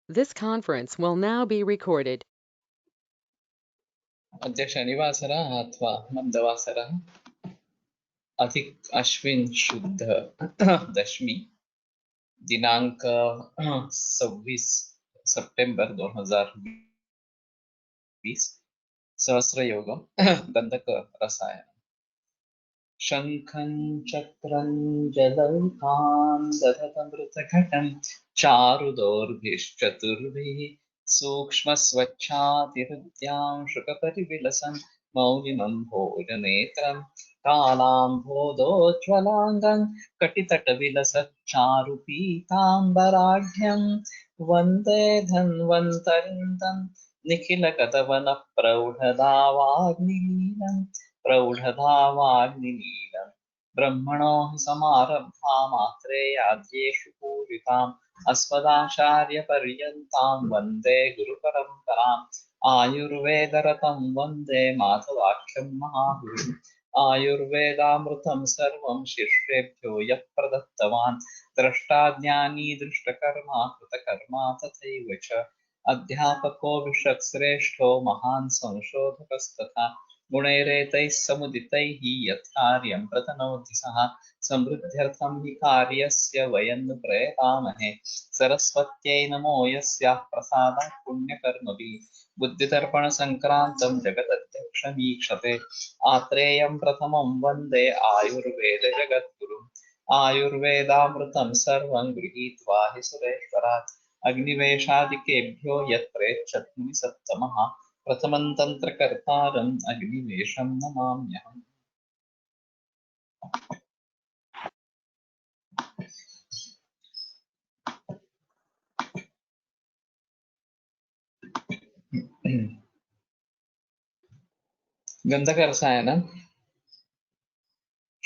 This conference will now be recorded. अद्य शनिवासरः अथवा मन्दवासरः अधिक अश्विन शुद्ध दशमी दिनांक 26 सितंबर 2020 सहस्रयोगम गंधक रसायन शंखं चक्रं जलौकान् दधतमृतघटं चारुदोर्भिश्चतुर्भिः सूक्ष्मस्वच्छातिहृद्यां शुकपरिविलसन् मौलिनं भोजनेत्रं कालाम्भोदोज्ज्वलाङ्गं कटितटविलसच्चारुपीताम्बराढ्यं वन्दे धन्वन्तरिन्दं निखिलगतवनप्रौढदावाग्निलीलम् प्रौढधावाग्निलीलम् ब्रह्मणो हि समारब्धामात्रेयाद्येषु पूजिताम् अस्मदाचार्यपर्यन्तां वन्दे गुरुपरम्पराम् आयुर्वेदरतं वन्दे माधवाख्यं महागुरुम् आयुर्वेदामृतं सर्वं शिष्येभ्यो यः प्रदत्तवान् द्रष्टाज्ञानी दृष्टकर्मा कृतकर्मा तथैव च अध्यापको विषक्श्रेष्ठो महान् संशोधकस्तथा गुणैरेतैः समुदितैः यत्कार्यं प्रतनोति सः समृद्ध्यर्थं हि कार्यस्य वयं प्रयतामहे सरस्वत्यै नमो यस्याः प्रसादात् पुण्यकर्मभिः बुद्धिदर्पणसङ्क्रान्तं जगदध्यक्षमीक्षते आत्रेयं प्रथमं वन्दे आयुर्वेदजगद्गुरुम् आयुर्वेदामृतं सर्वं गृहीत्वा हि सुरेश्वरात् अग्निवेशादिकेभ्यो यत्प्रेच्छत् सत्तमः प्रथमं तन्त्रकर्तारम् अग्निवेशं नमाम्यहम्। गन्धकरसायनं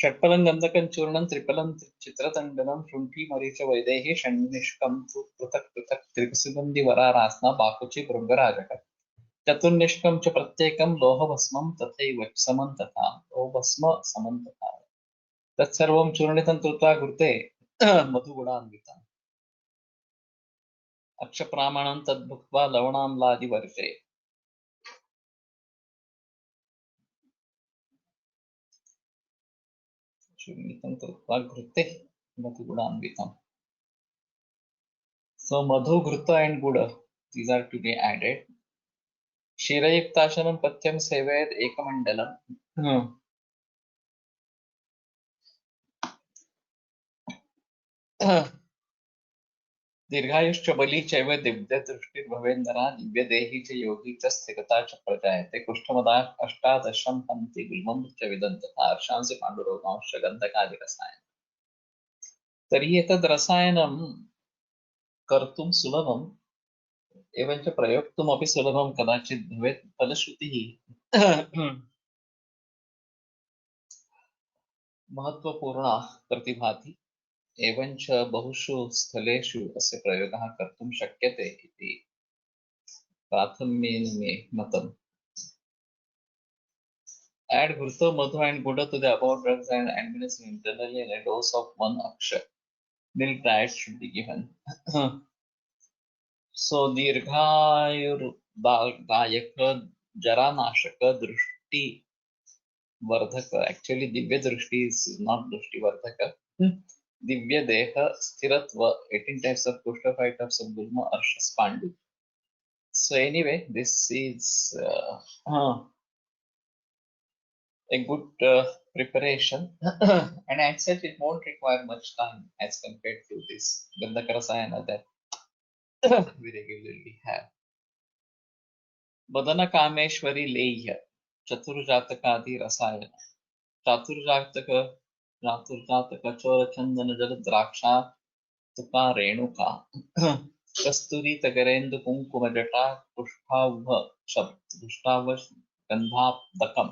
षट्फलं गन्धकं चूर्णं त्रिफलं चित्रतण्डनं शुण्ठी मरीच वैदेही षण्निष्कं तु पृथक् पृथक् त्रिसुगन्धिवरारास्ना बाकुचि भृङ्गराजक चतुर्निष्कं च प्रत्येकं लोहभस्मं तथैव समं तथा लोहभस्म समं तथा तत्सर्वं चूर्णितं कृत्वा घृते मधुगुणान्वितम् अक्षप्रामाणं तद्भुक्त्वा लवणाम्लादिवर्जे चूर्णितं कृत्वा घृते मधुगुणान्वितम्. So madhu, ghruta and guda, these are to be added. Shirayuktashanam patyam seved ekamandalam. दीर्घायुश्च बली चैव दिव्य दृष्टिर्भवेन्नरा दिव्य देही च योगी च स्थिरता च प्रजायते कुष्ठमदा अष्टादशं हन्ति गुल्मं च विदन्तथा अर्षांसि पाण्डुरोगांश्च गन्धकादिरसायनं तर्हि एतद् रसायनं कर्तुं सुलभम् एवञ्च प्रयोक्तुमपि सुलभं कदाचित् भवेत् फलश्रुतिः महत्त्वपूर्णा प्रतिभाति एवञ्च बहुषु स्थलेषु अस्य प्रयोगः कर्तुं शक्यते इति प्राथम्येन मे मतम्. Add ghurta, madhu and guda to the above drugs and administer internally in a dose of 1 aksha. Milk diet should be given. So दीर्घायुर्दायक जरानाशक दृष्टि वर्धक, actually दिव्य दृष्टि is not दृष्टि वर्धक. दिव्य देह स्थिरत्व 18 types of kushta, 5 types of gulma arsha spandu. So anyway, this is a good preparation and as such it won't require much time as compared to this Gandhaka Rasayana that we regularly have. Badana Kameshwari Leyya Chaturjataka Rasayana Chaturjataka Chora Chandana Jala Draksha Tuka Renuka Kasturi Tagarendu Kunkuma Jata Pushtava Gandhapdakam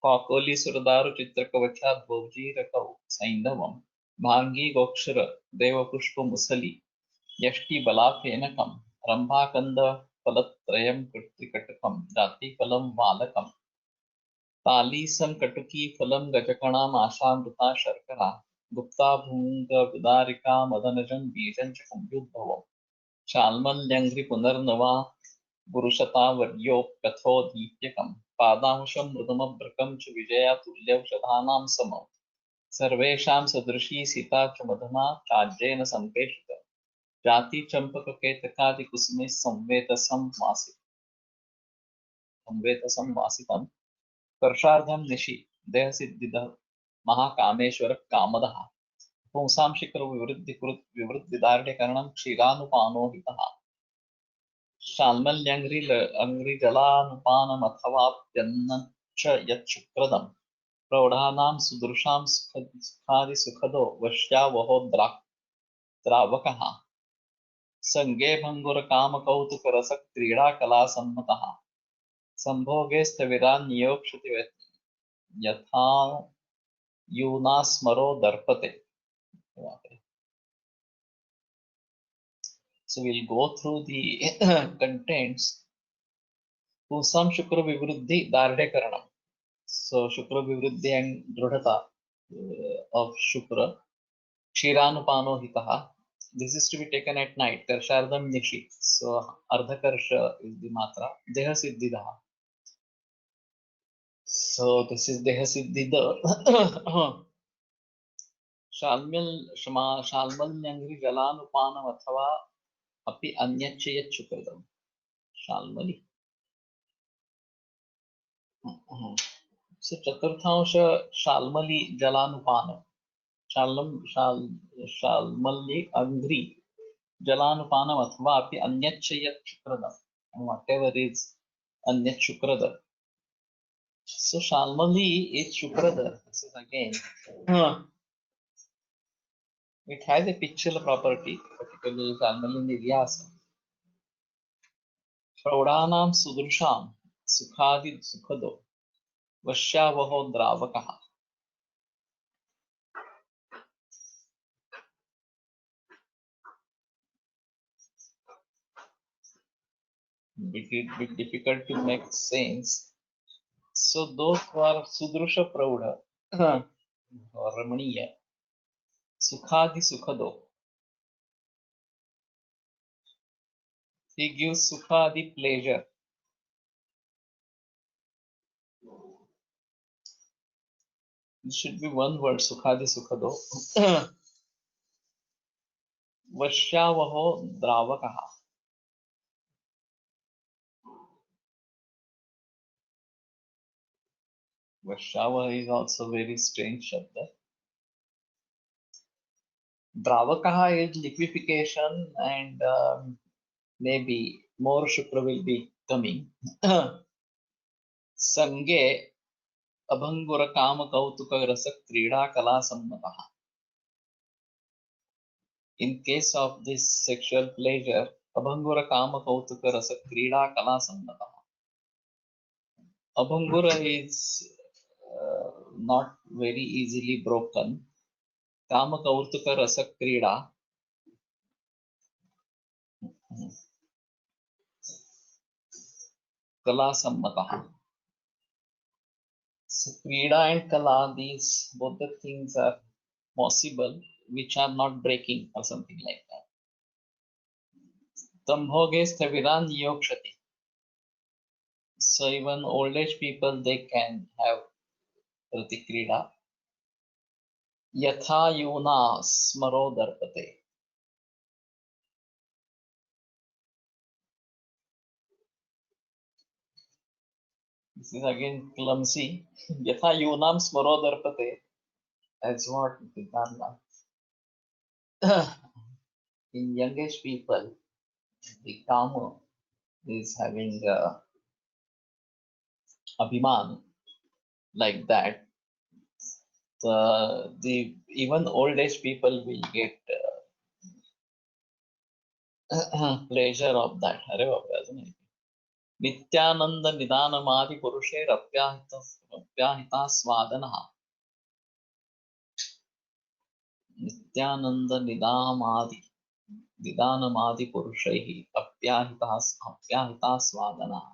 Kakoli सुरदारु चित्रकवचा भोजीरकौ सैंधवम् भांगी गोक्षर देवपुष्प muesli यष्टि बलाफेनकम् रंभाकंद फलत्रयम् कृत्रिकटकम् जाति फलम् वालकम् तालीसं कटुकी फलम् गजकणाम् आशामृता शर्करा गुप्ता भूंग विदारिका मदनजं बीजं च संयुद्भवम् शाल्मल्यङ्घ्रि पुनर्नवा पुरुषतावर्योऽप्यथोदीप्यकम् पादांशं मृदुमभ्रकं च विजयातुल्यौषधानां समम् सर्वेषां सदृशी सीता च मधुना चाज्येन सम्प्रेषिता जाति चम्पककेतकादिकुसुमे संवेतसं वासितं वर्षार्धं निशि देहसिद्धिदः महाकामेश्वरः कामदः पुंसां शिखरविवृद्धिदार्ढ्यकरणं क्षीरानुपानोहितः शाल्मल्यङ्घ्रिजलानुपानमथवाप्यन्नं च यच्छुक्रदम् प्रौढानां सुदृशां सुखादिसुखदो वश्यावहो द्रावकः संगे भङ्गुरकामकौतुकरसक्रीडाकलासम्मतः संभोगे स्थविरान् नियोक्ष्यति यथा यूना दर्पते. So we'll go through the contents. Pusam Shukra Vivruddhi Dardekaranam. So Shukra Vivruddhi and Drodhata of Shukra. Kshirannupano Hitaha. This is to be taken at night. Karshardham Nishi. So Ardhakarsha is the matra. Deha Siddhidaha. So this is Deha Siddhida. शाल्मल्यङ्घ्रि जलानुपानम् अथवा अपि अन्यच्च यच्छुकृतम्. शाल्मलि. So चतुर्थांश शाल्मलि जलानुपानम्. शाल्मल्यि अंघ्रि जलानुपानम् अथवा अपि अन्यच्च यच्छुकृतम्. Whatever is अन्यच्च शुक्रद. So शाल्मलि is शुक्रद. This is again. It has a pictorial property, particularly शाल्मलि निर्यास. प्रौढानां सुदृशां सुखादि सुखदो वश्यावहो द्रावकः. Bit difficult to make sense. So those who are sudrusha praudha or ramaniya sukhadi sukhado, he gives sukhadi pleasure. It should be one word, sukhadi sukhado. Vashyavaho dravakaha. Vashyavaha is also very strange shabda. Dravakaha is liquefaction, and maybe more shukra will be coming. Sange abhangura kama kautuka rasa krida kala sammataha. In case of this sexual pleasure, abhangura kama kautuka rasa krida kala sammataha. Abhangura is not very easily broken. Kama kautuka rasa krida kala sammataha. So krida and kala, these both the things are possible, which are not breaking or something like that. Tambhoge sthaviran yokshati. So even old age people, they can have pratikrida. Yatha yuna smaro darpate. This is again clumsy. Yatha yunam smaro darpate. That's what Vedanta. In youngish people, the kama is having abhiman like that. The even old age people will get pleasure of that. Nityananda nidanamadi purusher apyahita swadanaha. Nityananda nidanamadi purushaihi apyahita swadanaha.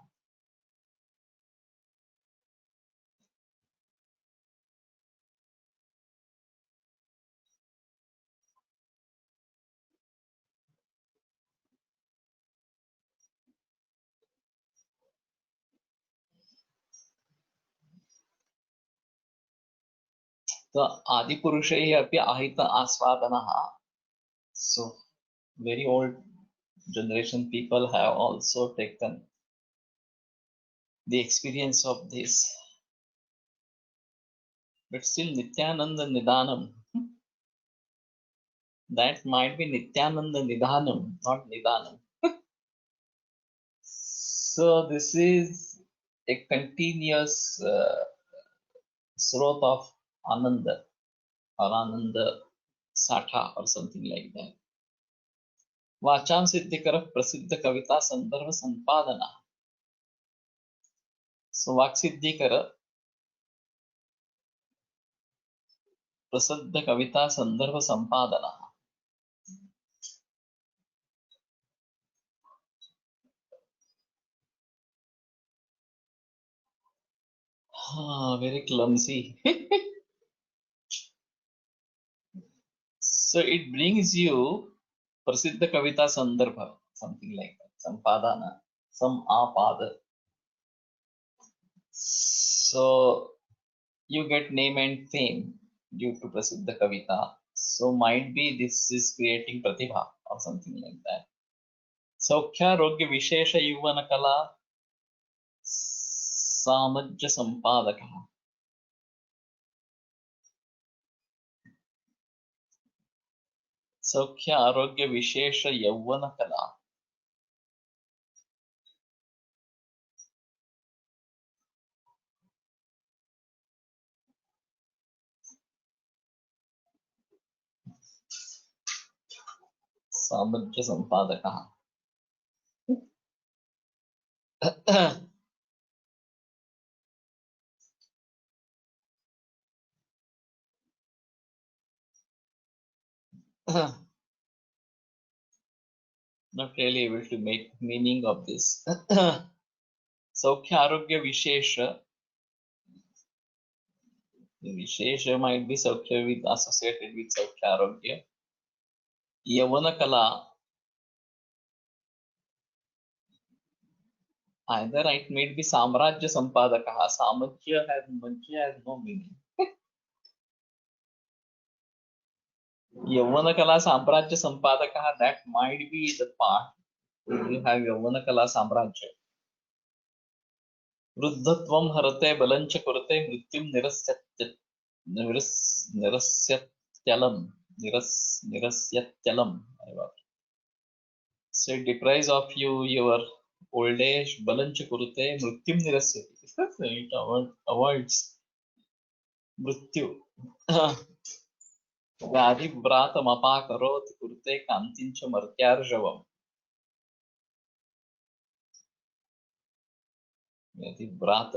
The Adipurushaiः अपि ahita asvadanah. So very old generation people have also taken the experience of this. But still Nityananda Nidanam, that might be Nityananda Nidhanam, not Nidanam. So this is a continuous srot of Ananda or Ananda Satha or something like that. Vacham Siddhikara Prasiddha Kavita Sandarbha Sampadana. So Vaksiddhikara Prasiddha Kavita Sandarbha Sampadana. Very clumsy. So it brings you Prasiddha Kavita Sandarbha, something like that. Sampadana, some apada. So you get name and fame due to Prasiddha Kavita. So might be this is creating Pratibha or something like that. Saukhya Rogya Vishesha Yuvana Kala Samajya Sampadaka. Saukhya Arogya Vishesha Yavana Kala. Samajya Sampadaka. Not really able to make meaning of this. Saukhya Arogya Vishesha. Vishesha might be Saukhya with associated with Saukhya Arogya. Yavana Kala. Either it might be Samrajya Sampadaka. Samajya has no meaning. Yavana Kala Samrajya Sampadaka, that might be the part. You have Yavana Kala Samrajya. Ruddhatvam harate balancha kurate mrityum nirasyatyalam. Nirasyatyalam. So it deprives of you your old age, balancha kurate mrityum nirasyati. It avoids mrityu. व्याधिव्रातमपाकरोत् कुरुते कान्तिञ्च मर्त्यार्जवम्. व्याधिव्रात.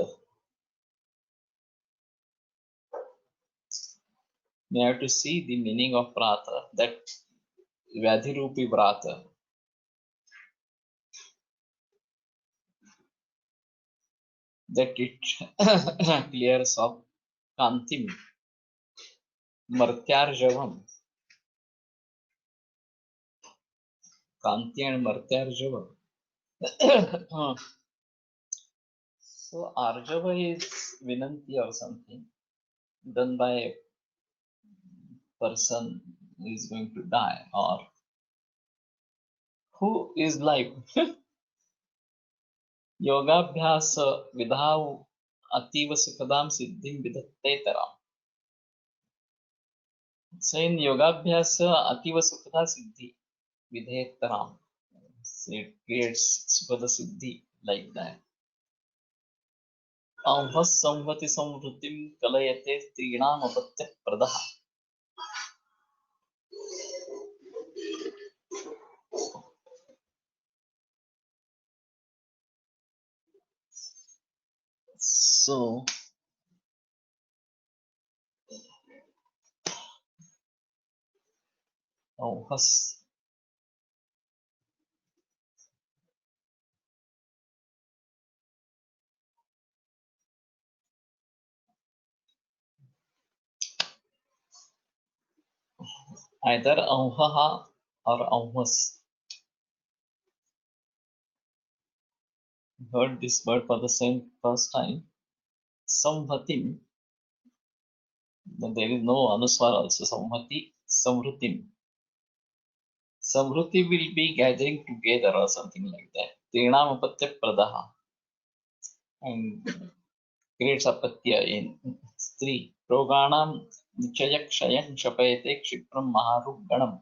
We have to see the meaning of vrata, that vyadhirupi vrata. That it clears of kantim, martyarjavam. Kanti and martyarjavam. So arjava is vinanti or something done by a person who is going to die or who is live. योगाभ्यास विधाव अतीव सुखदाम सिद्धिं विधत्तेतराम. So in योगाभ्यास अतीव सुखदा सिद्धि विधेतराम. So it creates sukada siddhi like that. Ahvas samvati samvritim kalayate strinam apatya pradaha. So ahvas. Either ahvaha or ahvas. Heard this word for the same first time. Samvatim. But there is no anuswar also. Samhati, samhrutim. Samhruti will be gathering together or something like that. Trinam apatya pradaha. And creates apatya in Stri. Roganam nichayak shayan shapayate kshipram maharuk ganam.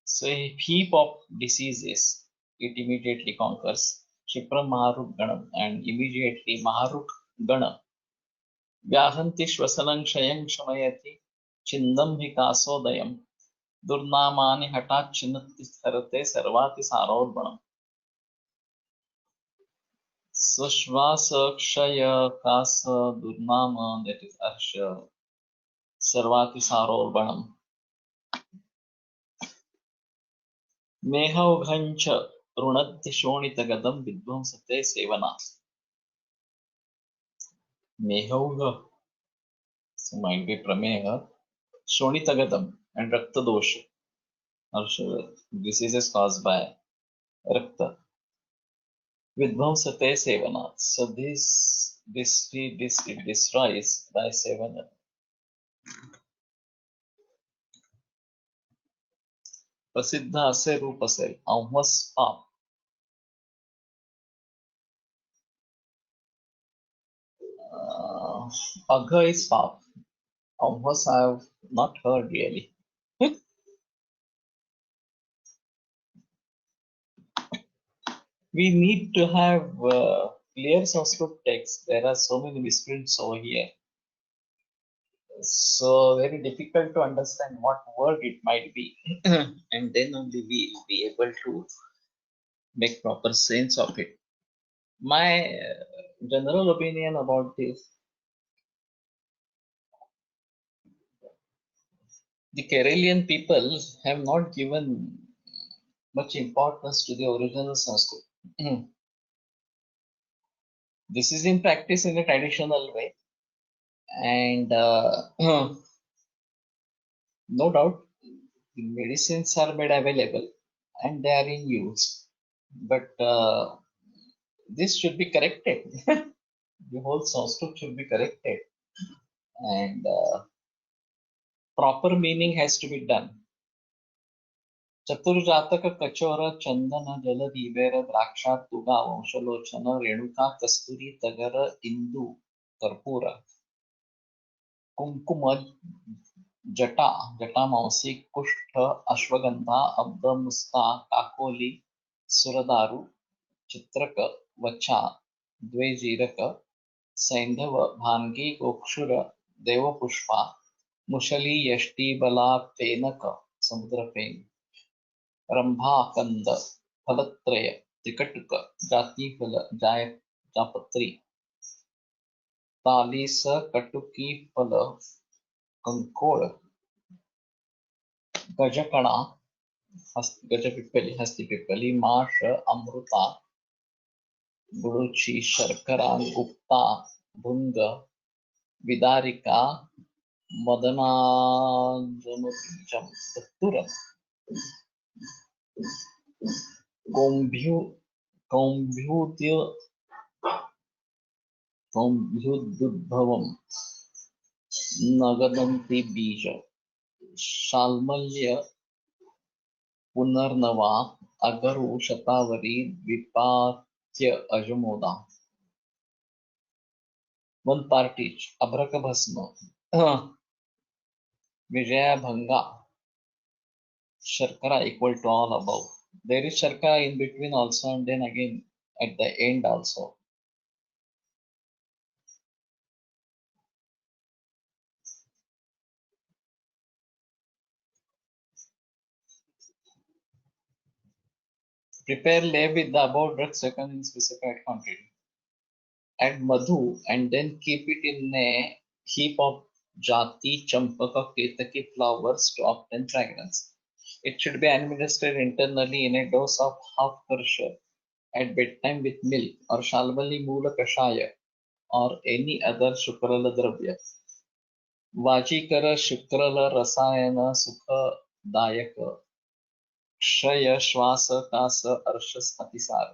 So a heap of diseases, it immediately conquers Kshipram Maharuk Ganam, and immediately Maharuk Gana. Vyahanti Shwasanam Shayam Shamayati Chindam Hikasodayam Durnamani Hatat Chinnati Tharate Sarvati Sarodbanam. Sushvasa Kshaya Kasa Durnama, that is Arsha Sarvati Sarodbanam. Mehaughanja Runadhi Shonitagadam Vidvamsate Sevana. Mehauga, so might be Prameha, Shonitagadam, and Rakta Dosha, or diseases caused by Rakta. Vidvamsate Sevana. So it destroys by Sevana. Prasiddha Ase Rupase, Ahmas Pap. Agha is Pap. Ahmas I have not heard really. We need to have clear Sanskrit text. There are so many misprints over here. So very difficult to understand what word it might be. And then only we will be able to make proper sense of it. My general opinion about this, the Karelian people have not given much importance to the original Sanskrit. This is in practice in a traditional way, and no doubt the medicines are made available and they are in use, but this should be corrected. The whole Sanskrit should be corrected, and proper meaning has to be done. चतुर्जातक कचोर चंदन जल दीबेर द्राक्षा तुगा वंशलोचन रेणुका कस्तूरी तगर इंदु कर्पूर कुंकुम जटा जटामांसी कुष्ठ अश्वगंधा अब्द मुस्ता काकोली सुरदारु चित्रक वचा द्वेजीरक सैंधव भांगी गोक्षुर देवपुष्पा मुशली यष्टि बला फेनक समुद्रफेन रंभा कंद फलत्रय त्रिकटुक जातिफल जापत्री तालीस कटुकी फल कंकोळ गजकणा गजपिप्पली हस्तिपिप्पली माश अमृता गुडुची शर्करा गुप्ता भुंग विदारिका मदनाजनबीजम दत्तुरम कौम्भ्युद्भवम नगदंती बीज शाल्मल्य पुनर्नवा अगरु शतावरी द्विपात्य अजमोदा one part each अभ्रक भस्म विजया भंगा Sharkara equal to all above. There is Sharkara in between also, and then again at the end also. Prepare lay with the above drugs taken in specified quantity. Add madhu and then keep it in a heap of jati, champaka, ketaki flowers to obtain fragrance. It should be administered internally in a dose of half karsha at bedtime with milk or shalmali moola kashaya or any other shukrala dravya. वाजीकर शुक्रल रसायन सुखदायक क्षय श्वास कास अर्शस अतिसार.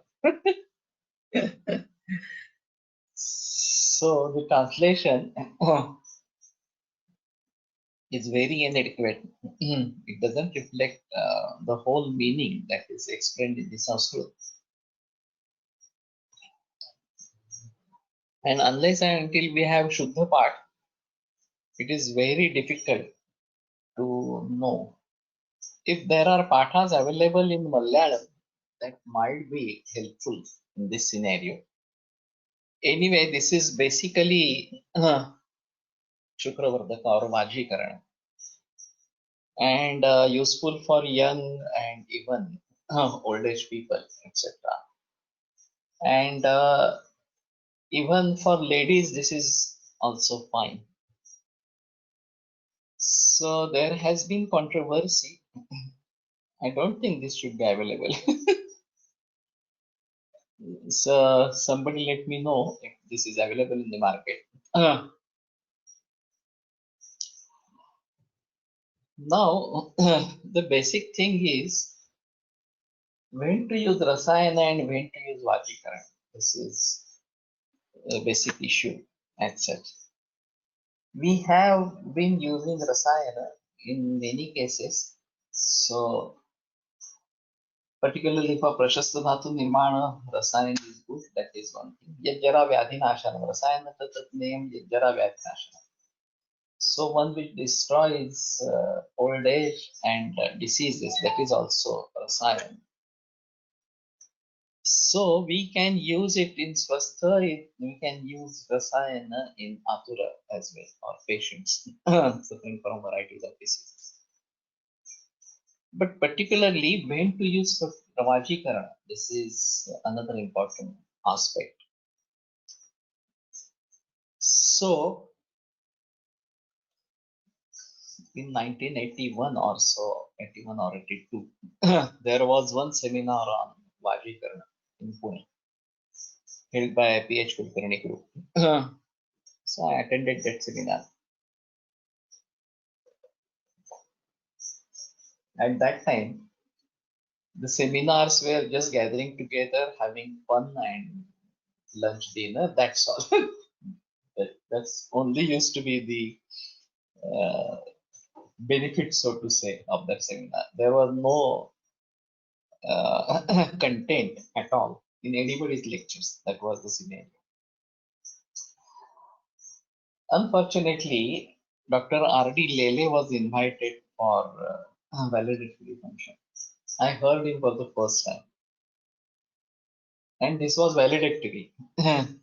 So the translation is very inadequate. It doesn't reflect the whole meaning that is explained in the Sanskrit. And unless and until we have Shuddha part, it is very difficult to know. If there are pathas available in Malayalam, that might be helpful in this scenario. Anyway, this is basically Shukravardhaka or Vajikaran, and useful for young and even old age people, etc. And even for ladies, this is also fine. So there has been controversy. I don't think this should be available. So somebody let me know if this is available in the market. Now, the basic thing is when to use Rasayana and when to use Vajikaran. This is a basic issue as such. We have been using Rasayana in many cases. So, particularly for Prashasta Dhatu Nirmana, Rasayana is good. That is one thing. Yajjara Vyadhinashanam. Rasayana Tatat name Yajjara Vyadhinashanam. So, one which destroys old age and diseases, that is also Rasayana. So we can use it in Swastha, we can use Rasayana in Atura as well, or patients suffering from varieties of diseases. But particularly when to use for Ravajikaran, this is another important aspect. So in 1981 or so, 81 or 82, there was one seminar on Vajikaran in Pune, held by PH Kulkarni group. So I attended that seminar. At that time, the seminars were just gathering together, having fun and lunch, dinner. That's all. That's only used to be the benefit, so to say, of that seminar. There was no content at all in anybody's lectures. That was the scenario. Unfortunately, Dr. R.D. Lele was invited for valedictory function. I heard him for the first time, and this was valedictory.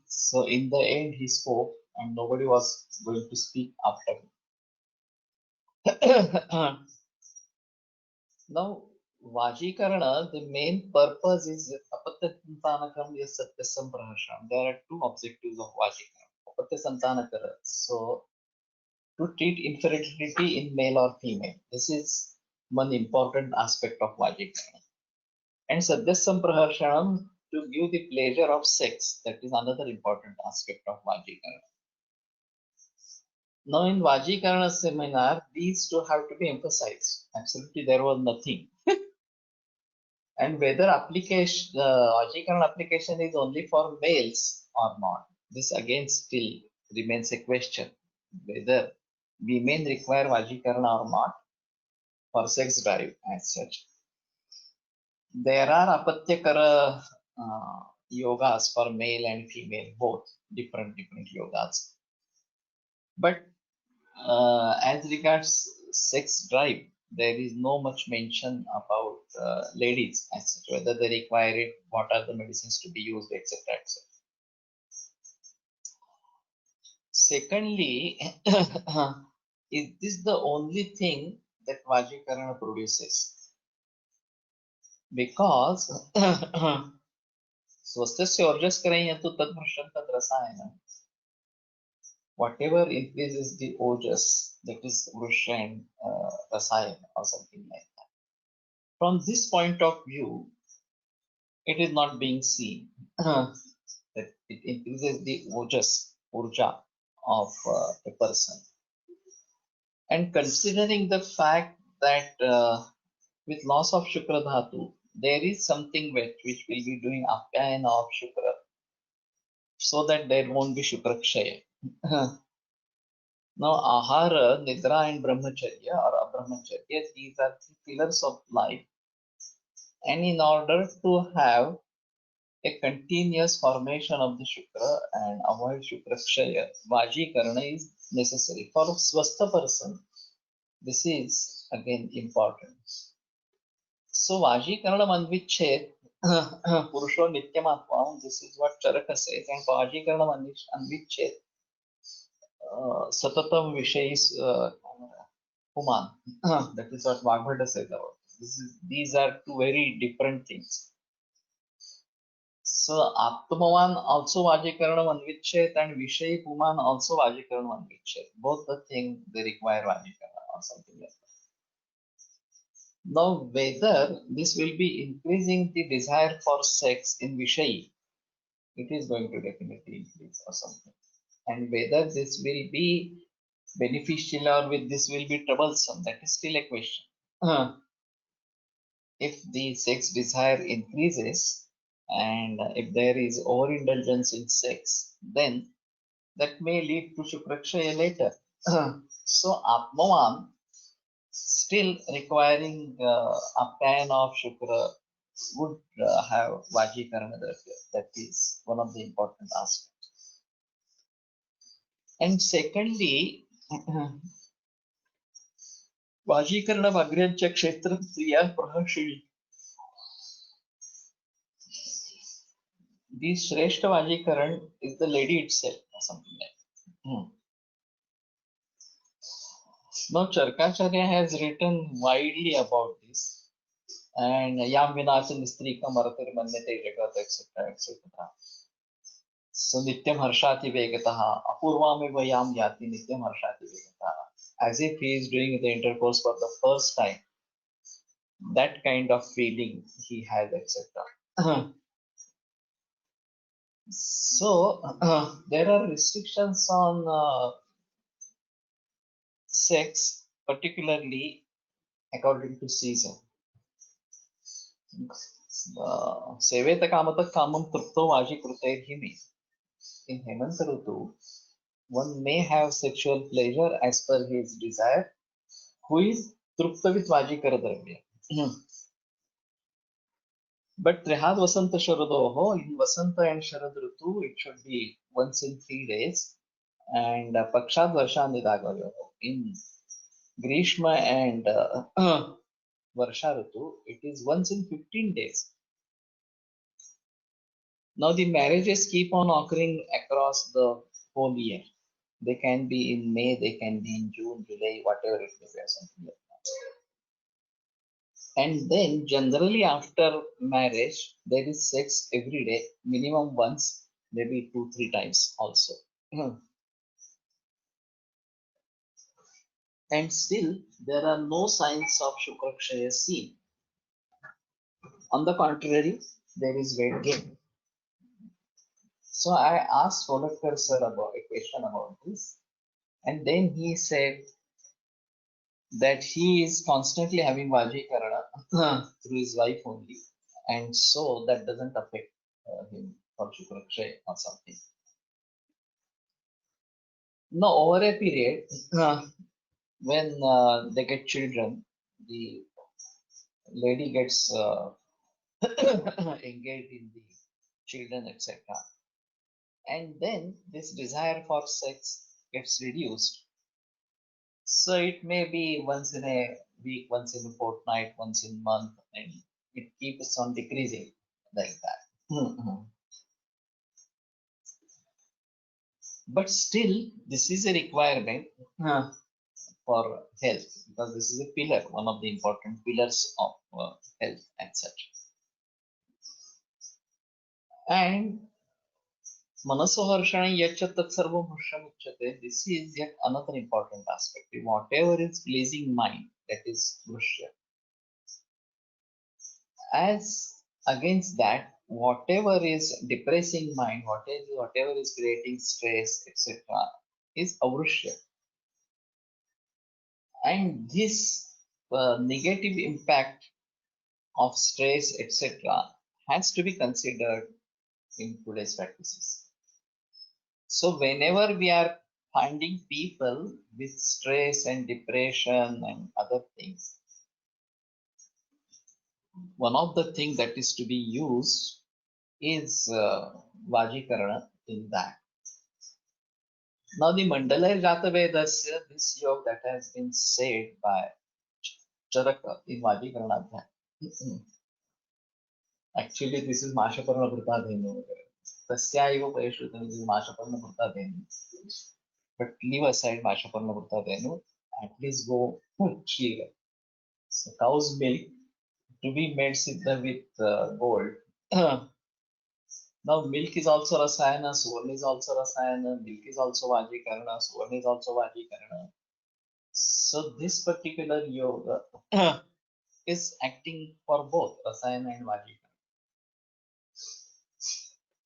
So in the end, he spoke, and nobody was going to speak after him. Now, Vajikarana, the main purpose is Apatyasantanakam is Satyasamprahasham. There are two objectives of Vajikarana. Apatyasantanakara. So, to treat infertility in male or female. This is one important aspect of Vajikarana. And Sadhyasampraharshanam, to give the pleasure of sex. That is another important aspect of Vajikarana. Now in Vajikarana seminar, these two have to be emphasized. Absolutely, there was nothing. And whether application, Vajikarana application is only for males or not, this again still remains a question. Whether women require Vajikarana or not for sex drive as such. There are Apatyakara yogas for male and female, both different yogas. But as regards sex drive, there is no much mention about ladies as such, whether they require it, what are the medicines to be used, etc. etc. Secondly, is this the only thing that Vajikarana produces? Because swastasya orjaskarayantu tadvrsham tad rasayana. Whatever increases the ojas, that is vrusha and rasayana or something like that. From this point of view, it is not being seen that it increases the ojas, urja of a person. And considering the fact that with loss of Shukra Dhatu, there is something which will be doing apyayana of Shukra. so that there won't be Shukrakshaya. Now, Ahara, Nidra, and Brahmacharya or Abrahmacharya, these are three pillars of life. And in order to have a continuous formation of the Shukra and avoid Shukrakshaya, Vajikarana is necessary. For a Swastha person, this is again important. So, Vajikarana Manvichet, Purusho Nityamatvam, this is what Charaka says, and Vajikarana Manvichet, Satatam Vishais Human. That is what Vagbhata says about this. These are two very different things. So Atmavan also Vajikaranam Anvichet and Vishay Puman also Vajikaranam Anvichet. Both the things they require Vajikarana or something like that. Now whether this will be increasing the desire for sex in Vishay, it is going to definitely increase or something. And whether this will be beneficial or with this will be troublesome, that is still a question. If the sex desire increases and if there is overindulgence in sex, then that may lead to Shukrakshaya later. So Atmavan still requiring Apyan of Shukra would have Vajikarana Dravya. That is one of the important aspects. And secondly, Vajikaranam Agrancha Kshetram Priya Prahashiri. This Shrestha Vajikaran is the lady itself or something like that. Now Charkacharya has written widely about this and Yam Vinachan Strika Maratir Manyate Jagat, etc. etc. So Nityam Harshati Vegataha, Apurvameva Yam Yati Nityam Harshati Vegataha. As if he is doing the intercourse for the first time. That kind of feeling he has, etc. So there are restrictions on sex, particularly according to season. Sevet Kamata Kamam Trupto Vaji Himi. In Hemant Rutu, one may have sexual pleasure as per his desire, who is Trupta with Vajikara Dravya. But Trihad Vasanta Sharadoho, in Vasanta and Sharad Rutu, it should be once in 3 days, and Pakshad Varshanidagayo. In Grishma and Varsha Rutu, it is once in 15 days. Now the marriages keep on occurring across the whole year. They can be in May, they can be in June, July, whatever it may be, or something like that. And then generally after marriage, there is sex every day, minimum once, maybe 2-3 times also. And still there are no signs of Shukrakshaya seen. On the contrary, there is weight gain. So I asked Solakar sir about a question about this, and then he said that he is constantly having Vajikarana through his wife only, and so that doesn't affect him for Shukrakshaya or something. Now, over a period, when they get children, the lady gets engaged in the children, etc. And then this desire for sex gets reduced. So it may be once in a week, once in a fortnight, once in a month, and it keeps on decreasing like that. But still, this is a requirement for health because this is a pillar, one of the important pillars of health and such. And Manasoharshana Yacha Tatsarvam Hrusham Uchate, this is yet another important aspect. Whatever is pleasing mind, that is Hrushya. As against that, whatever is depressing mind, whatever is creating stress, etc., is Avrushya. And this negative impact of stress, etc., has to be considered in today's practices. So whenever we are finding people with stress and depression and other things, one of the things that is to be used is Vajikarana in that. Now the Mandala Jatavedasya, this yoga that has been said by Charaka in Vajikarana. Actually, this is Mashaparna Bhutadhenu. Tasya Payashrutam is Mashaparna Bhutadhenu. But leave aside Mashaparna Bhutadhenu, at least go Kshira. So cow's milk to be made siddha with gold. Now milk is also Rasayana, Suvarna is also Rasayana, milk is also Vajikarana, Suvarna is also Vajikarana. So this particular yoga is acting for both Rasayana and Vajikarana.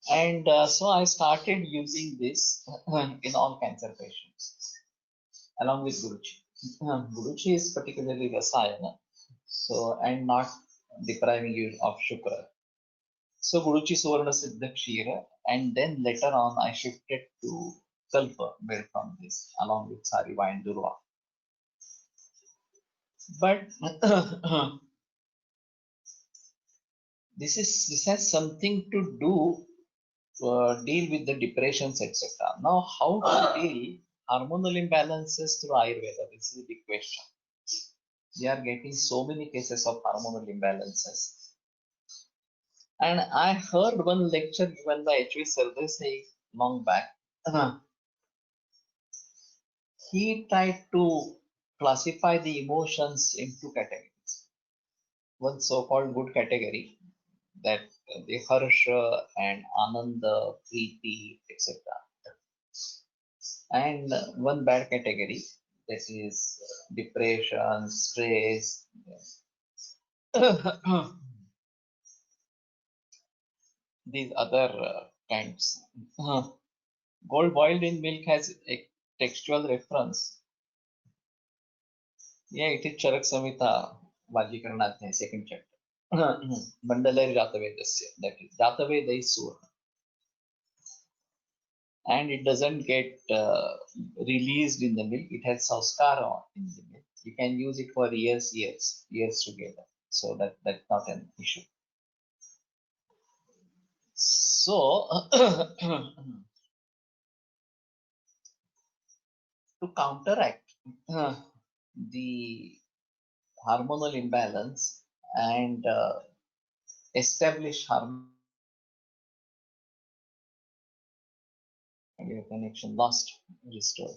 And so I started using this in all cancer patients along with Guruchi. Guruchi is particularly Rasayana, so and not depriving you of Shukra. So Guruchi Suvarna Siddha Kshira, and then later on I shifted to Kalpa made from this along with Sariva and Durva. But this has something to do deal with the depressions, etc. Now, how to deal hormonal imbalances through Ayurveda? This is a big question. We are getting so many cases of hormonal imbalances. And I heard one lecture given by H.V. Sardesai long back. He tried to classify the emotions into categories. One so-called good category, that the Harsha and Ananda, Preeti, etc. And one bad category, that is depression, stress. These other kinds. Gold boiled in milk has a textual reference. Yeah, it is Charak Samhita Vajikaranathya, second chapter. Mandalari Jatavedasya, that is Jataveda is Suvarna. And it doesn't get released in the milk. It has Sauskara in the milk. You can use it for years together. So that's not an issue. So to counteract the hormonal imbalance and establish harmony. Your connection lost, restored.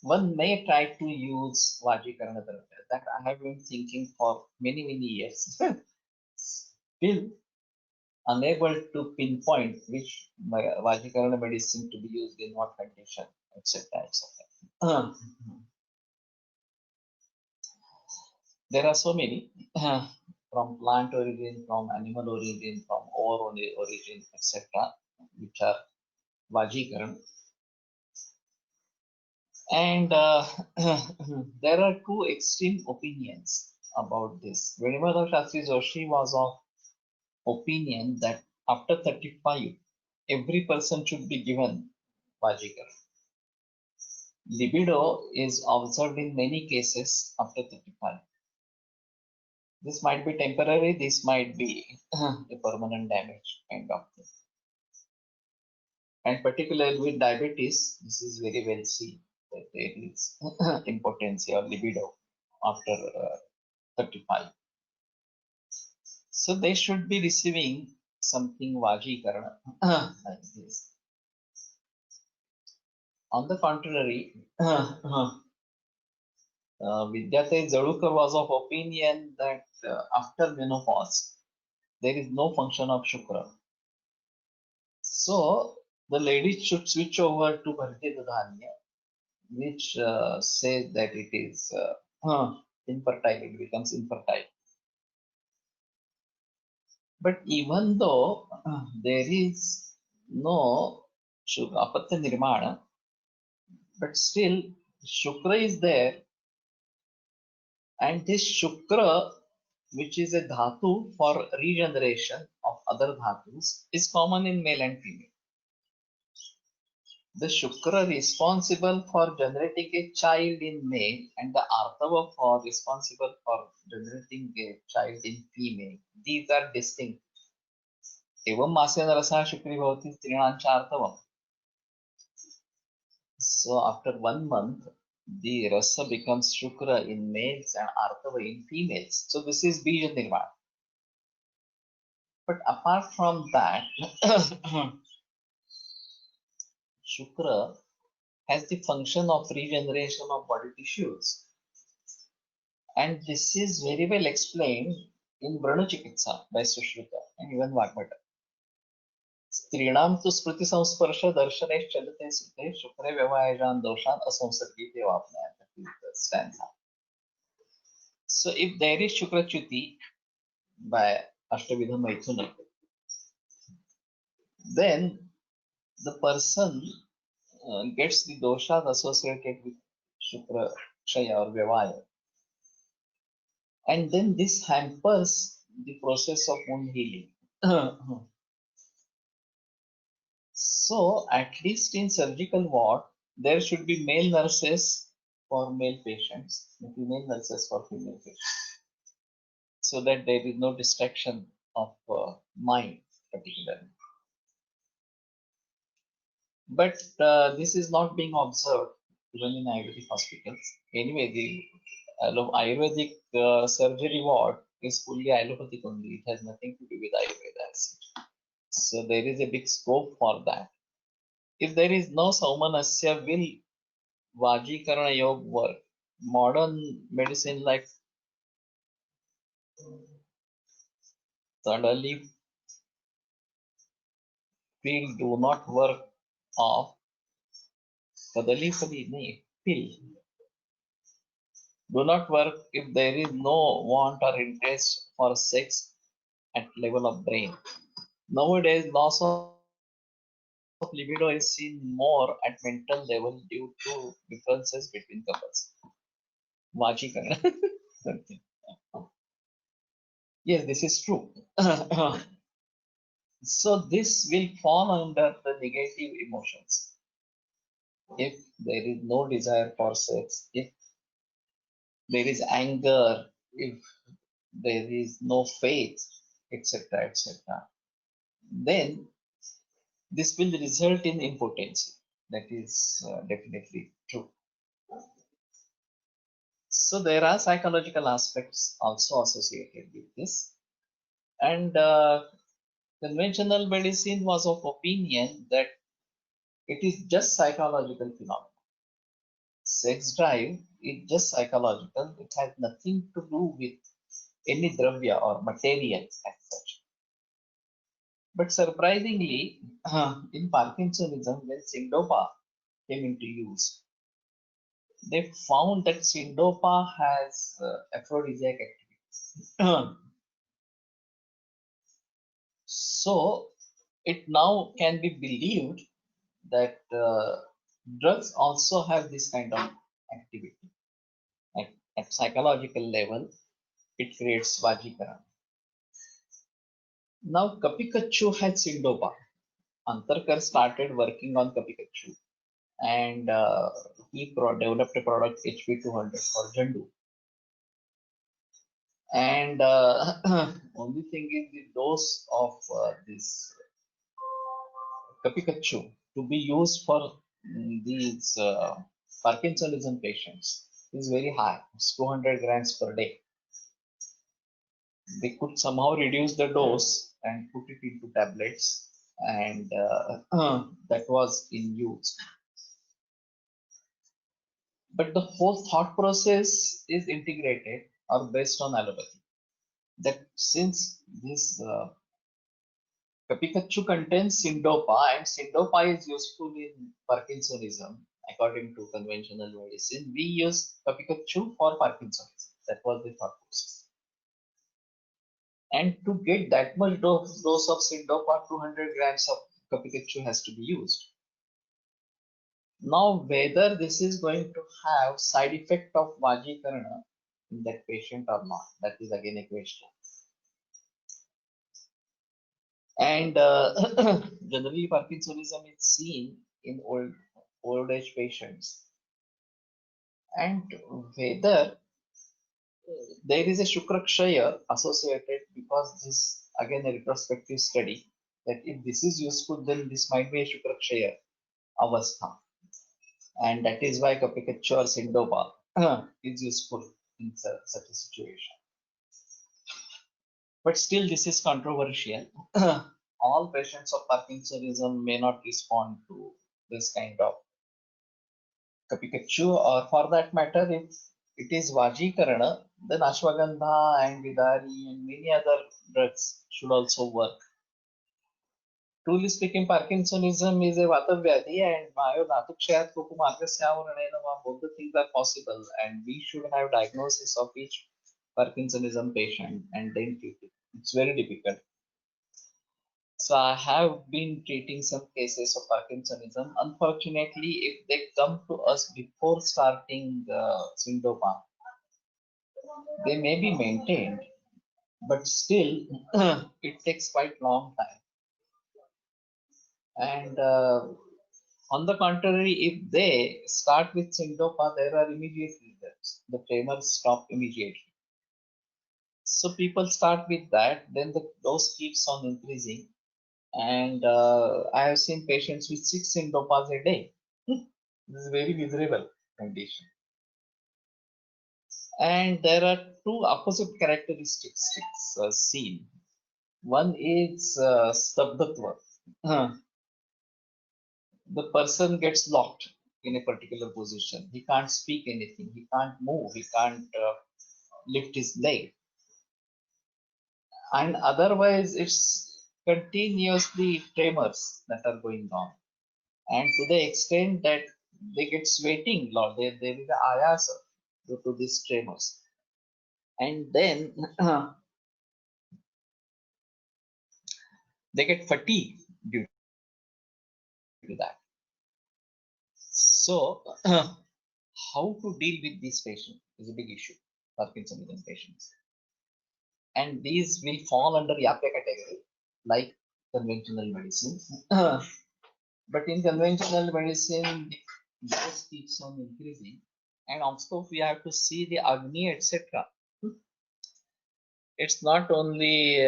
One may try to use Vajikarana therapy. That I have been thinking for many years. Still unable to pinpoint which Vajikarana medicine to be used in what condition, etc. There are so many from plant origin, from animal origin, from ore origin, etc., which are Vajikarana. And there are two extreme opinions about this. Venimada Shastri Joshi was of opinion that after 35, every person should be given Vajikarana. Libido is observed in many cases after 35. This might be temporary, this might be a permanent damage kind of thing. And particularly with diabetes, this is very well seen that there is impotency or libido after 35. So they should be receiving something Vajikarana like this. On the contrary, Vidyate Jalukar was of opinion that after menopause, there is no function of Shukra. So the ladies should switch over to Bharatiya Dhanya, which says that it is infertile, it becomes infertile. But even though there is no Apatya Nirmana, but still Shukra is there, and this Shukra which is a dhatu for regeneration of other dhatus, is common in male and female. The Shukra responsible for generating a child in male and the Artava for responsible for generating a child in female. These are distinct. एवं मासेन रसः Shukri भवति स्त्रीणाञ्च आर्तवम्. So after 1 month, the rasa becomes shukra in males and artava in females. So this is bija nirman. But apart from that, shukra has the function of regeneration of body tissues. And this is very well explained in Brahma Chikitsa by Sushruta and even Vagbhata. स्त्रीणाम तु स्मृति संस्पर्श दर्शने चलते सुते शुक्रे व्यवहारान दोषान असंसर्गिते stanza. So if there is Shukrachuti by Ashtavidha Maithuna, then the person gets the doshas associated with Shukra Kshaya or Vyavaya. And then this hampers the process of wound healing. So at least in surgical ward, there should be male nurses for male patients, and female nurses for female patients, so that there is no distraction of mind particularly. But this is not being observed even in Ayurvedic hospitals. Anyway, the Ayurvedic surgery ward is fully allopathic only. It has nothing to do with Ayurveda as such. So there is a big scope for that. If there is no Saumanasya, will Vajikarana Yoga work? Modern medicine like suddenly pill do not work off. Suddenly pill do not work if there is no want or interest for sex at level of brain. Nowadays, loss of libido is seen more at mental level due to differences between couples. Vajikarana. Yes, this is true. So this will fall under the negative emotions. If there is no desire for sex, if there is anger, if there is no faith, etc., etc., then this will result in impotency. That is definitely true. So there are psychological aspects also associated with this. And conventional medicine was of opinion that it is just psychological phenomenon. Sex drive is just psychological. It has nothing to do with any dravya or materials as such. But surprisingly, in Parkinsonism, when Syndopa came into use, they found that Syndopa has aphrodisiac activities. So it now can be believed that drugs also have this kind of activity. At psychological level, it creates Vajikaran. Now Kapikachu had Syndopa. Antarkar started working on Kapikachu, and he developed a product HP200 for Jandu. And only thing is the dose of this Kapikachu to be used for these Parkinsonism patients is very high. It's 200 grams per day. They could somehow reduce the dose and put it into tablets, and that was in use. But the whole thought process is integrated or based on allopathy. That since this Kapikachu contains Syndopa, and Syndopa is useful in Parkinsonism according to conventional medicine, we use Kapikachu for Parkinsonism. That was the thought process. And to get that much dose of Syndopa, 200 grams of Kapikachu has to be used. Now, whether this is going to have side effect of Vajikarana in that patient or not? That is again a question. And generally, Parkinsonism is seen in old age patients. And whether there is a Shukrakshaya associated, because this again a retrospective study, that if this is useful, then this might be a Shukrakshaya avastha. And that is why Kapikachu or Syndopa is useful in such a situation. But still, this is controversial. All patients of Parkinsonism may not respond to this kind of Kapikachu, or for that matter, if it is Vajikarana, then Ashwagandha and Vidari and many other drugs should also work. Truly speaking, Parkinsonism is a Vatavyadhi, and Dhatukshayat Kukumargasyavarana, both the things are possible, and we should have diagnosis of each Parkinsonism patient and then treat it. It's very difficult. So I have been treating some cases of Parkinsonism. Unfortunately, if they come to us before starting Syndopa, they may be maintained, but still it takes quite long time. And on the contrary, if they start with Syndopa, there are immediate results. The tremors stop immediately. So people start with that, then the dose keeps on increasing. And I have seen patients with 6 Syndopas a day. This is a very miserable condition. And there are two opposite characteristics seen. One is stabdatva. The person gets locked in a particular position. He can't speak anything. He can't move. He can't lift his leg. And otherwise, it's continuously tremors that are going on. And to the extent that they get sweating a lot, there is a ayasa due to these tremors. And then they get fatigue due to that. So, how to deal with these patients is a big issue, Parkinsonism patients. And these will fall under Yapya category, like conventional medicine. But in conventional medicine, the dose keeps on increasing. And also, we have to see the Agni, etc. It's not only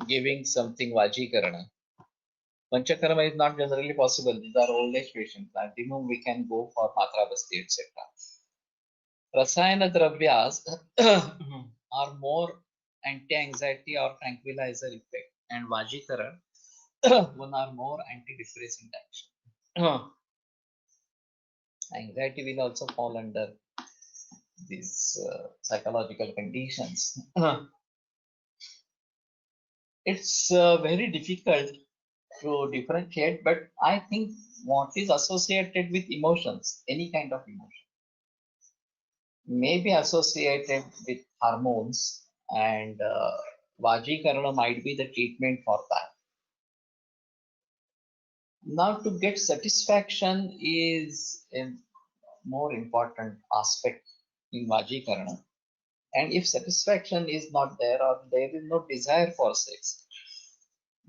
giving something Vajikarana. Panchakarma is not generally possible. These are old age patients. At the moment, we can go for Matra Basti, etc. Rasayana Dravyas are more anti-anxiety or tranquilizer effect, and Vajikaran one are more antidepressant action. Anxiety will also fall under these psychological conditions. It's very difficult to differentiate, but I think what is associated with emotions, any kind of emotion, may be associated with hormones, and Vajikarana might be the treatment for that. Now, to get satisfaction is a more important aspect in Vajikarana. And if satisfaction is not there, or there is no desire for sex,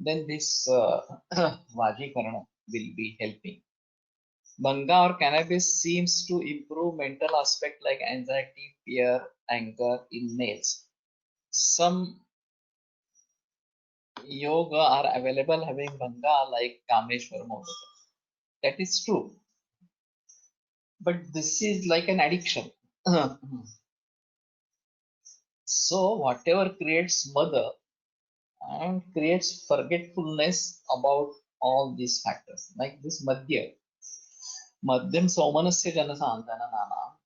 then this Vajikarana will be helping. Bhanga or cannabis seems to improve mental aspect like anxiety, fear, anger in males. Some yoga are available having Bhanga like Kameshwar Modaka. That is true. But this is like an addiction. So whatever creates mother and creates forgetfulness about all these factors, like this Madhya. Madhyam Saumanasya Janasantana Nana.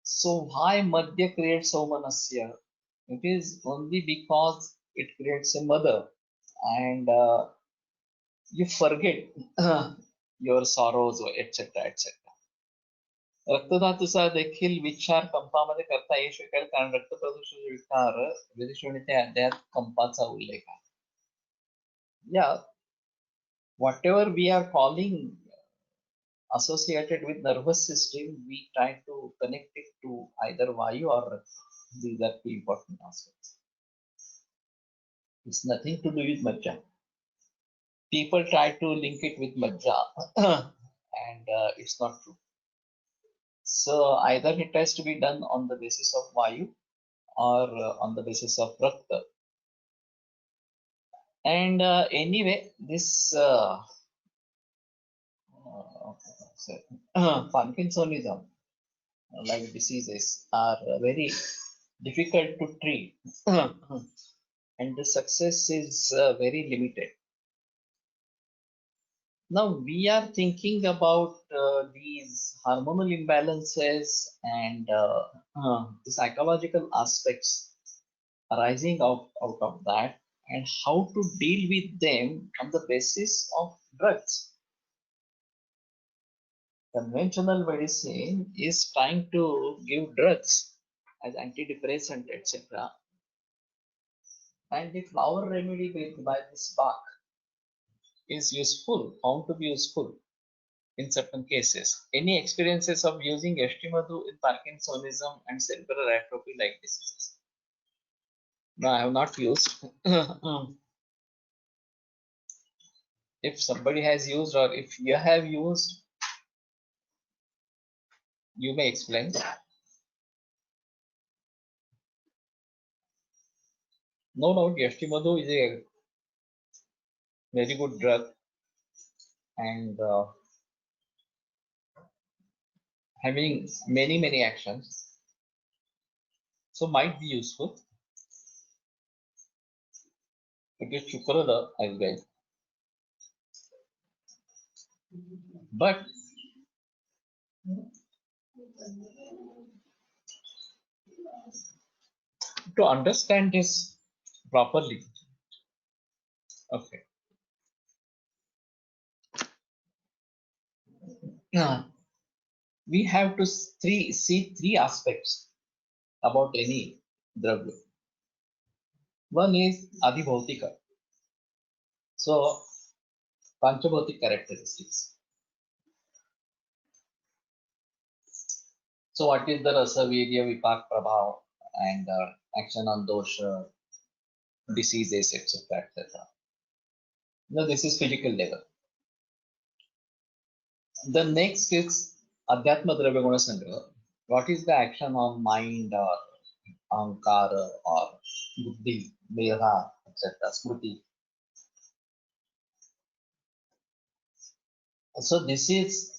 So why Madhya creates Saumanasya? It is only because it creates a mother, and you forget your sorrows, etc. etc. रक्तधातूचा देखील विचार कंपामध्ये करता येऊ शकेल, कारण रक्त प्रदूषणाचे विकार विधिश्रेणीच्या अध्यायात कंपाचा उल्लेख आहे. Yeah, whatever we are calling associated with nervous system, we try to connect it to either Vayu or Rakta. These are two important aspects. It's nothing to do with Majja. People try to link it with Majja, and it's not true. So either it has to be done on the basis of Vayu or on the basis of Rakta. And anyway, this Parkinsonism, like diseases, are very difficult to treat, and the success is very limited. Now we are thinking about these hormonal imbalances and the psychological aspects arising out of that, and how to deal with them on the basis of drugs. Conventional medicine is trying to give drugs as antidepressant, etc. And the flower remedy by this Bach is useful, found to be useful in certain cases. Any experiences of using Yashtimadu in Parkinsonism and cerebral atrophy like diseases? No, I have not used. If somebody has used or if you have used, you may explain. No doubt, Yashtimadu is a very good drug and having many actions, so might be useful. It is Shukrada as well. But to understand this properly, okay, we have to see three aspects about any dravya. One is adhibhautika, so panchabhautic characteristics. So what is the rasa, virya, vipak, prabhav, and action on dosha, diseases, etc., etc. Now this is physical level. The next is adhyatma dravya guna sangraha. What is the action on mind or ankara or buddhi, medha, etc., smriti? So this is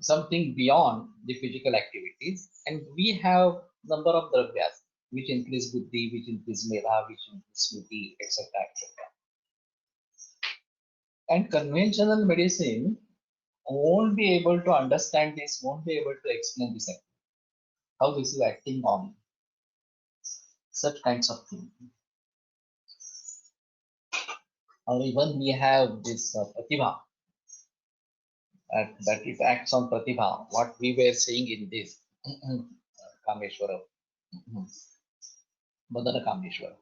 something beyond the physical activities, and we have number of dravyas which increase buddhi, which increase medha, which increase smriti, etc., etc. And conventional medicine won't be able to understand this, won't be able to explain this, how this is acting on such kinds of things. Or even we have this pratibha, that it acts on pratibha, what we were saying in this Kameshwara, Madana Kameshwara.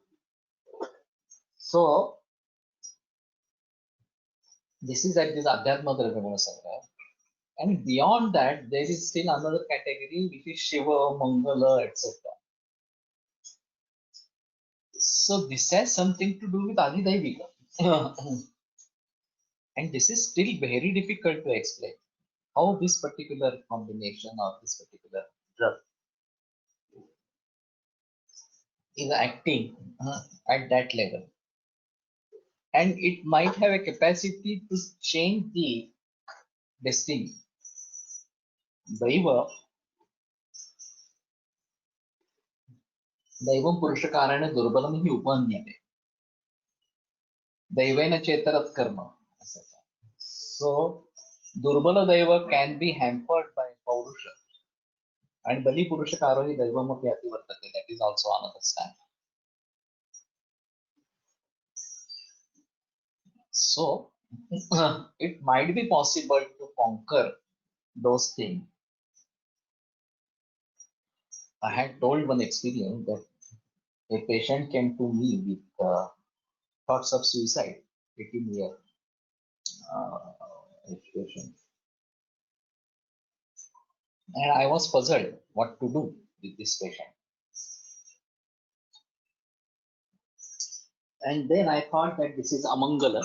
So this is at this Adhyatma Dravya Sangraha. And beyond that, there is still another category which is Shiva, Mangala, etc. So this has something to do with Adhidaivika. And this is still very difficult to explain how this particular combination or this particular drug is acting at that level. And it might have a capacity to change the destiny. Daiva, Daivam Purushakarana Durbalam hi upanyate. Daivena Chetarat Karma. So, Durbala Daiva can be hampered by Paurusha. And Bali Purushakaro hi Daivamapi Ativartate. That is also another stand. So, it might be possible to conquer those things. I had told one experience that a patient came to me with thoughts of suicide, 18-year education. And I was puzzled what to do with this patient. And then I thought that this is a Mangala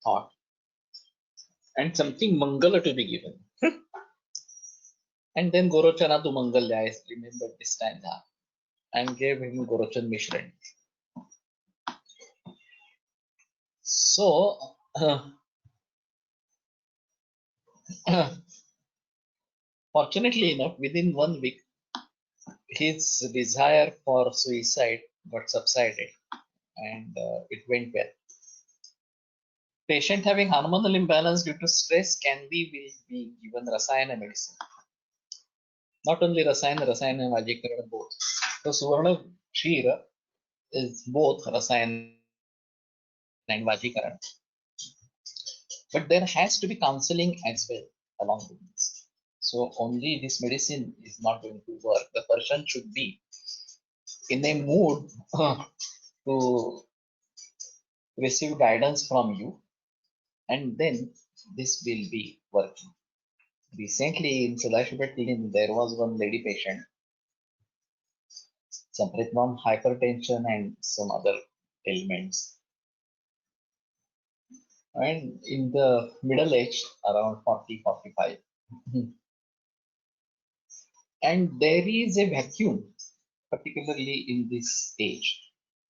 thought and something Mangala to be given. And then Gorochana to Mangalya, I remember this time that, and gave him Gorochan Mishran. So, fortunately enough, within 1 week, his desire for suicide got subsided and it went well. Patient having hormonal imbalance due to stress will be given Rasayana medicine. Not only Rasayana and Vajikaran both. So Suvarna Kshira is both Rasayana and Vajikaran. But there has to be counseling as well along with this. So only this medicine is not going to work. The person should be in a mood to receive guidance from you, and then this will be working. Recently in Sadashivpet clinic, there was one lady patient suffering from hypertension and some other ailments. And in the middle age, around 40, 45. And there is a vacuum, particularly in this age.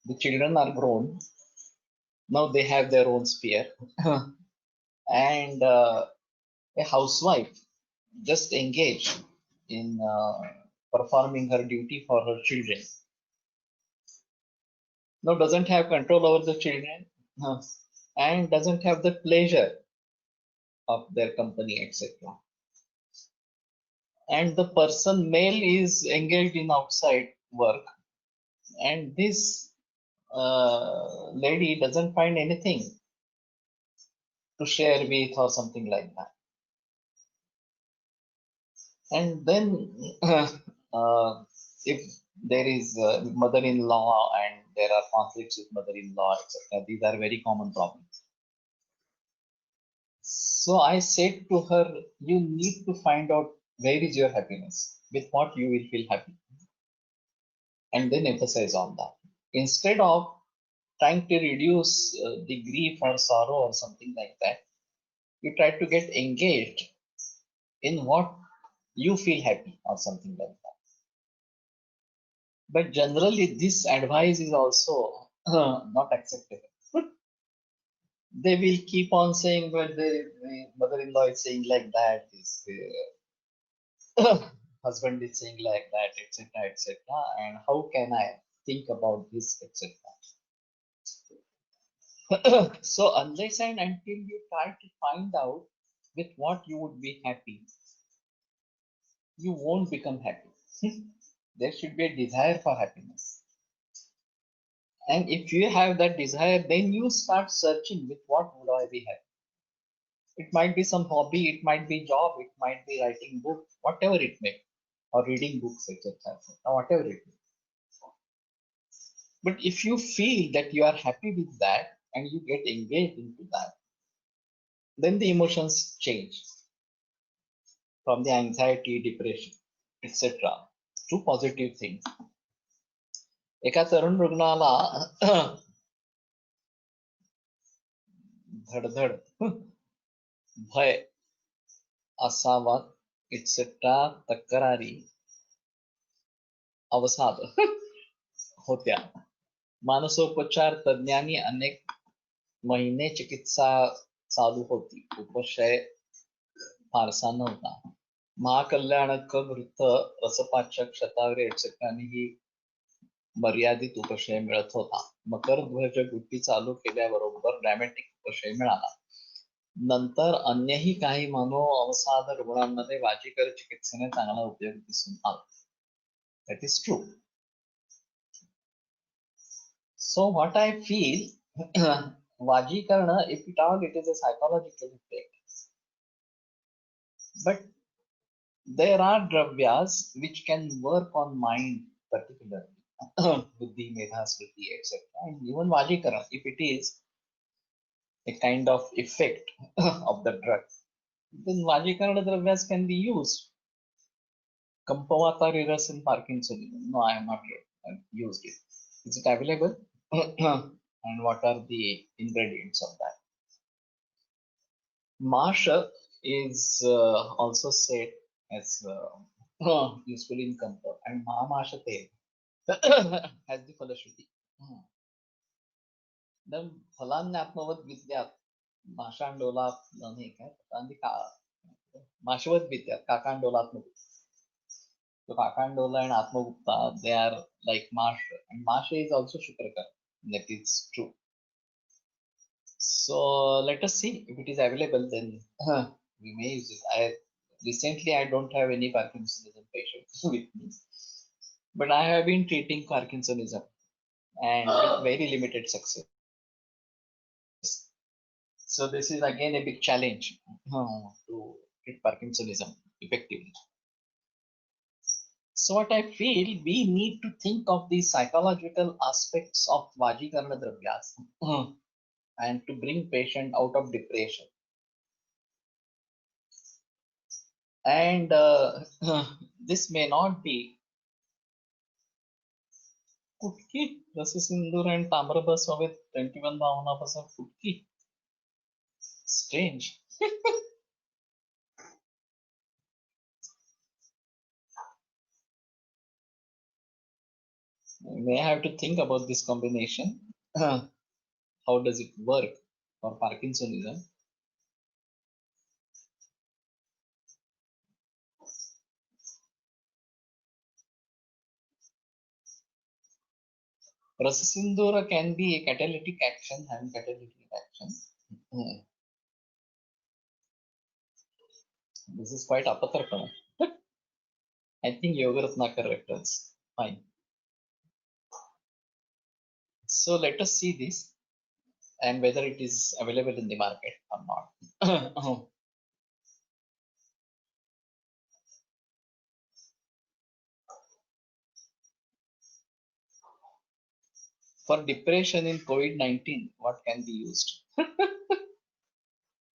The children are grown, now they have their own sphere. And a housewife just engaged in performing her duty for her children. Now doesn't have control over the children and doesn't have the pleasure of their company, etc. And the person male is engaged in outside work, and this lady doesn't find anything to share with or something like that. And then if there is mother-in-law and there are conflicts with mother-in-law, etc., these are very common problems. So I said to her, you need to find out where is your happiness, with what you will feel happy, and then emphasize on that. Instead of trying to reduce the grief or sorrow or something like that, you try to get engaged in what you feel happy or something like that. But generally, this advice is also not acceptable. They will keep on saying, well, the mother-in-law is saying like that, this husband is saying like that, etc., etc. And how can I think about this, etc. So unless and until you try to find out with what you would be happy, you won't become happy. There should be a desire for happiness. And if you have that desire, then you start searching with what would I be happy. It might be some hobby, it might be job, it might be writing book, whatever it may be, or reading books, etc. Or whatever it may be. But if you feel that you are happy with that and you get engaged into that, then the emotions change from the anxiety, depression, etc. to positive things. एका तरुण रुग्णाला धडधड, भय, असावा, et cetera तक्रारी, अवसाद होत्या. मानसोपचार तज्ञांनी अनेक महिने चिकित्सा चालू होती. उपशय फारसा नव्हता. महाकल्याणक वृत्त, रसपाचक, शतावरी एक्सेट्रानीही मर्यादित उपशय मिळत होता. मकरध्वज गुटी चालू केल्याबरोबर ड्रॅमॅटिक उपशय मिळाला. नंतर अन्यही काही मनोअवसाद रुग्णांमध्ये वाजीकर चिकित्सेने चांगला उपयोग दिसून आला. That is true. So what I feel, Vajikarna, if at all, it is a psychological effect. But there are dravyas which can work on mind particularly, buddhi, medha, smriti, etc. And even Vajikara, if it is a kind of effect of the drug, then Vajikarna dravyas can be used. Camptothecin Parkinsonism. No, I have not used it. Is it available? And what are the ingredients of that? Marshall is also said as useful in Campto, and Mahamashate has the Falashruti. then फलान्यात्मवत विद्यात माशांडोलात नाही काय आणि का माशवत विद्यात काकांडोलात्मक so Kakandola and Atmagupta, they are like Masha, and Masha is also Shukraka. That is true. So let us see if it is available. Then we may use it. I don't have any Parkinsonism patients with me, but I have been treating Parkinsonism and with very limited success. So this is again a big challenge to treat Parkinsonism effectively. So what I feel, we need to think of the psychological aspects of Vajikarana Dravyas and to bring patient out of depression. And this may not be Kutki, Rasa Sindur and Tamrabasa with 21 Bhavana Kutki. Strange. We may have to think about this combination. How does it work for Parkinsonism? Rasasindura can be a catalytic action, having catalytic action. This is quite apatarpana. I think Yogaratnakar returns. Fine. So let us see this and whether it is available in the market or not. For depression in COVID-19, what can be used?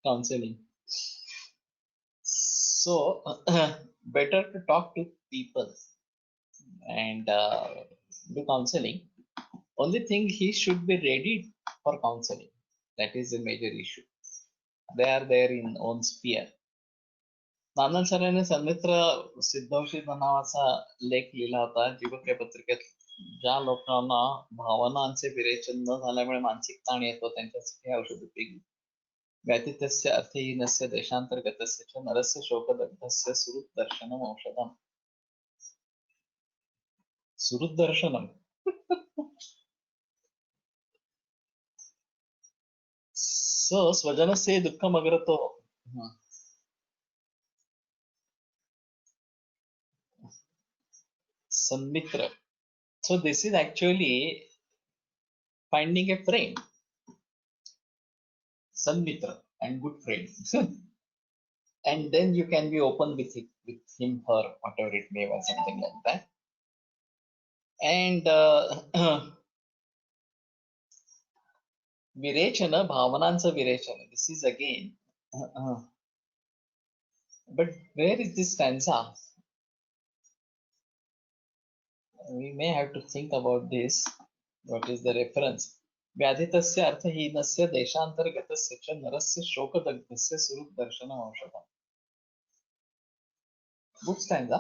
Counseling. So better to talk to people and do counseling. Only thing, he should be ready for counseling. That is a major issue. They are there in own sphere. नानन सरांनी सन्मित्र सिद्धौषधी नावाचा लेख लिहिला होता जीवक या पत्रिकेत. ज्या लोकांना भावनांचे विरेचन न झाल्यामुळे मानसिक ताण येतो त्यांच्यासाठी औषध उपयोगी. व्यतितस्य अर्थहीनस्य देशांतर्गतस्य च नरस्य शोकदग्धस्य सुहृद्दर्शनम औषधम. सुहृद्दर्शनम. So स्वजनस्य दुःखम अग्रतो. Sanmitra. So this is actually finding a friend. Sanmitra and good friend. And then you can be open with him for whatever it may or something like that. And Virechana, Bhavanansa Virechana. This is again. But where is this stanza? We may have to think about this. What is the reference? व्याधितस्य अर्थहीनस्य देशांतर्गतस्य च नरस्य शोकदग्धस्य सुहृद्दर्शनम औषधम. Good stanza.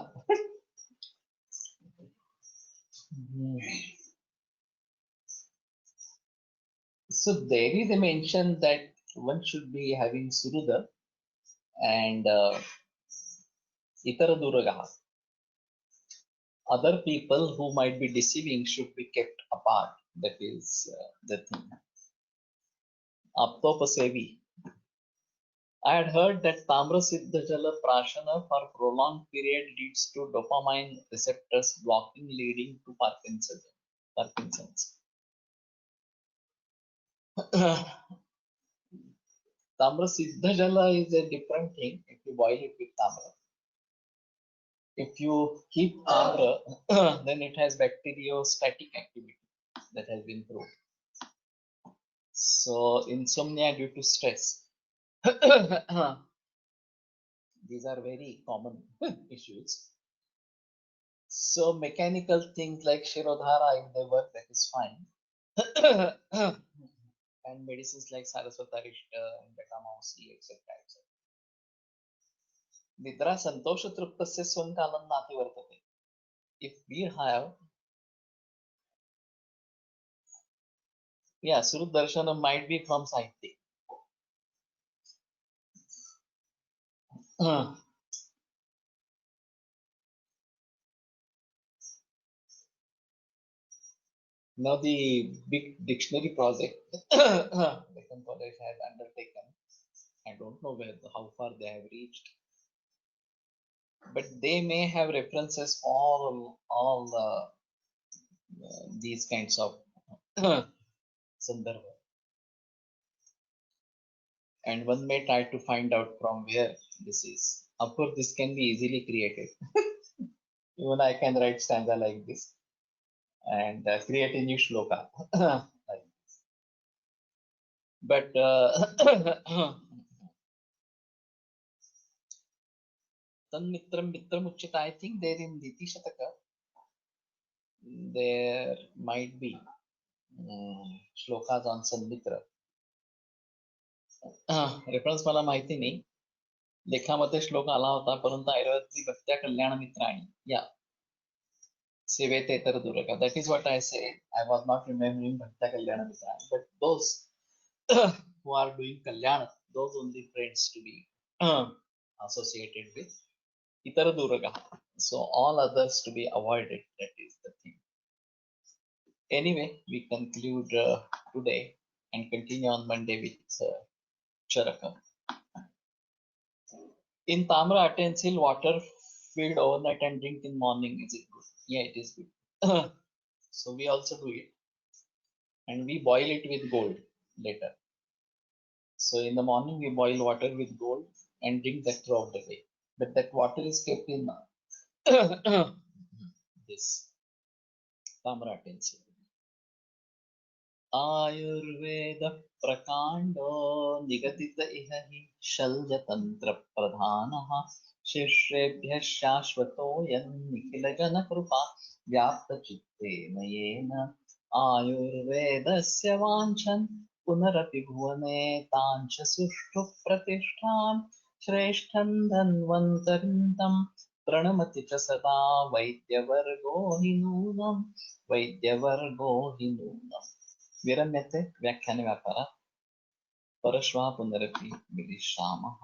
So there is a mention that one should be having Suruda and Itara Duragaha. Other people who might be deceiving should be kept apart. That is the thing. Aptopasevi. I had heard that Tamra Siddha Jala Prashana for prolonged period leads to dopamine receptors blocking, leading to Parkinson's. Tamra Siddha Jala is a different thing if you boil it with Tamra. If you keep Tamra, then it has bacteriostatic activity that has been proved. So insomnia due to stress. These are very common issues. So mechanical things like Shirodhara, if they work, that is fine. And medicines like Saraswatarishta and Betamausi, etc. etc. Nidra Santosha Truptasya Swankalam Nati Vartate. If we have, yeah, Surut Darshana might be from Sahitya. Now the big dictionary project Deccan College has undertaken. I don't know how far they have reached, but they may have references all these kinds of sandarbha, and one may try to find out from where this is. Of course, this can be easily created. Even I can write stanza like this and create a new shloka. Like, but Tanmitram Mitram Uchita, I think there in Diti Shataka, there might be shlokas on Sanmitra. Reference मला माहिती नाही. लेखामध्ये श्लोक आला होता, परंतु ऐरावती भक्त्या कल्याण मित्राणी, या सेवेत इतर Durga. That is what I say. I was not remembering Bhakta Kalyana Mitrani, but those who are doing Kalyana, those only friends to be associated with Itara Durga. So all others to be avoided. That is the thing. Anyway, we conclude today and continue on Monday with Charakam. In Tamra utensil, water filled overnight and drink in morning. Is it good? Yeah, it is good. So we also do it, and we boil it with gold later. So in the morning we boil water with gold and drink that throughout the day. But that water is kept in this Tamra utensil. Ayurveda प्रकांडो निगदित इह हि शल्यतंत्र प्रधानः शिष्येभ्यः शाश्वतोऽयं निखिलजनकृपा व्याप्तचित्तेन येन आयुर्वेदस्य वाञ्छन् पुनरपि भुवने ताञ्च सुष्ठु प्रतिष्ठां श्रेष्ठं धन्वन्तरिं तं प्रणमति च सदा वैद्यवर्गो हि नूनं वैद्यवर्गो हि नूनम्. विरम्यते व्याख्याने व्यापारः परश्वः पुनरपि मिलिष्यामः.